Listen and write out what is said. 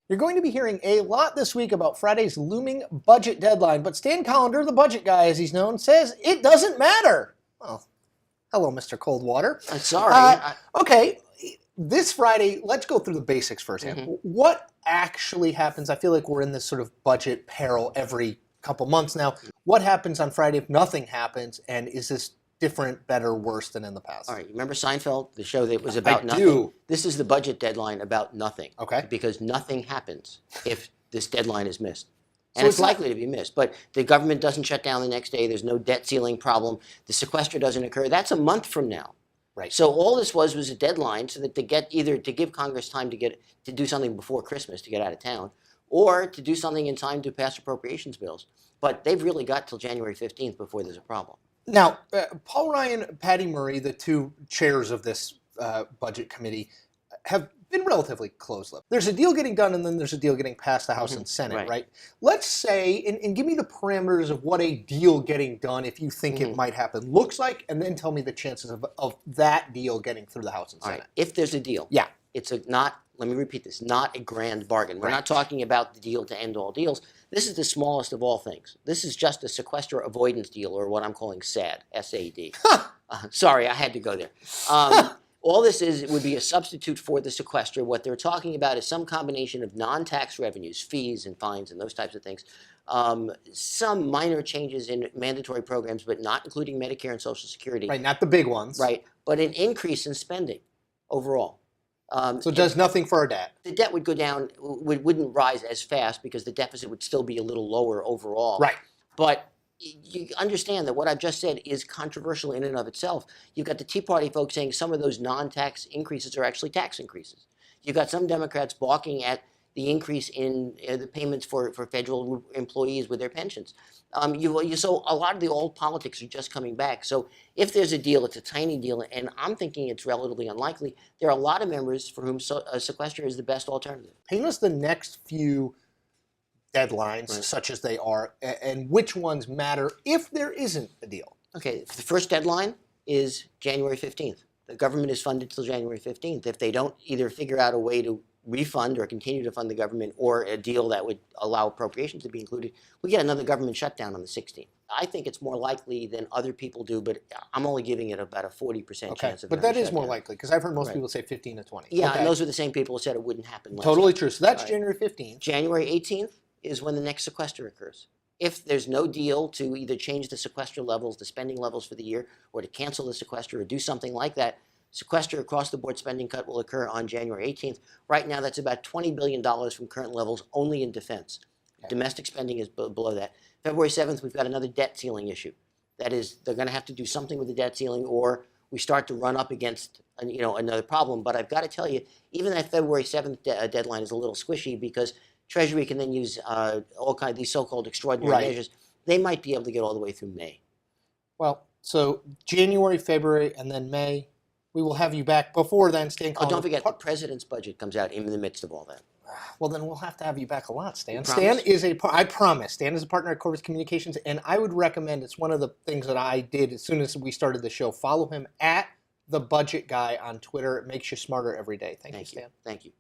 You're going to be hearing a lot this week about Friday's looming budget deadline, but Stan Collender, the budget guy as he's known, says it doesn't matter. Well, hello, Mr. Coldwater. I'm sorry. Okay, this Friday, let's go through the basics first. What actually happens? I feel like we're in this sort of budget peril every couple months now. What happens on Friday if nothing happens, and is this different, better, worse than in the past? All right, remember Seinfeld, the show that was about nothing? Do. This is the budget deadline about nothing. Okay. Because nothing happens if this deadline is missed. And So it's likely to be missed. But the government doesn't shut down the next day. There's no debt ceiling problem. The sequester doesn't occur. That's a month from now. Right. So all this was a deadline so that to get either to give Congress time to do something before Christmas to get out of town, or to do something in time to pass appropriations bills. But they've really got till January 15th before there's a problem. Now, Paul Ryan, Patty Murray, the two chairs of this budget committee, have been relatively close-lipped. There's a deal getting done, and then there's a deal getting passed the House and Senate, right? Let's say, and give me the parameters of what a deal getting done, if you think it might happen, looks like, and then tell me the chances of that deal getting through the House and Senate. Right. If there's a deal, it's not, let me repeat this, not a grand bargain. We're not talking about the deal to end all deals. This is the smallest of all things. This is just a sequester avoidance deal, or what I'm calling SAD, S-A-D. Sorry, I had to go there. All this would be a substitute for the sequester. What they're talking about is some combination of non-tax revenues, fees and fines and those types of things, some minor changes in mandatory programs, but not including Medicare and Social Security. Right, not the big ones. Right, but an increase in spending overall. So it does nothing for our debt. The debt would go down, wouldn't rise as fast because the deficit would still be a little lower overall. Right. But you understand that what I've just said is controversial in and of itself. You've got the Tea Party folks saying some of those non-tax increases are actually tax increases. You've got some Democrats balking at the increase in the payments for federal employees with their pensions. So a lot of the old politics are just coming back. So if there's a deal, it's a tiny deal, and I'm thinking it's relatively unlikely. There are a lot of members for whom a sequester is the best alternative. Paint us the next few deadlines, such as they are, and which ones matter if there isn't a deal. Okay, the first deadline is January 15th. The government is funded till January 15th. If they don't either figure out a way to refund or continue to fund the government, or a deal that would allow appropriations to be included, we get another government shutdown on the 16th. I think it's more likely than other people do, but I'm only giving it about a 40% chance of but that is shutdown. more likely, because I've heard most people say 15 to 20. Yeah, and those are the same people who said it wouldn't happen last Totally time. true. So that's January 15th. January 18th is when the next sequester occurs. If there's no deal to either change the sequester levels, the spending levels for the year, or to cancel the sequester or do something like that, sequester across-the-board spending cut will occur on January 18th. Right now, that's about $20 billion from current levels only in defense. Domestic spending is below that. February 7th, we've got another debt ceiling issue. That is, they're going to have to do something with the debt ceiling, or we start to run up against another problem. But I've got to tell you, even that February 7th deadline is a little squishy, because Treasury can then use all kinds of these so-called extraordinary measures. They might be able to get all the way through May. Well, so January, February, and then May. We will have you back before then, Stan. Oh, don't forget, the president's budget comes out in the midst of all that. Well, then we'll have to have you back a lot, Stan. Stan is I promise. Stan is a partner at Corvus Communications, and I would recommend, it's one of the things that I did as soon as we started the show. Follow him at The Budget Guy on Twitter. It makes you smarter every day. Thank you, Stan. Thank you.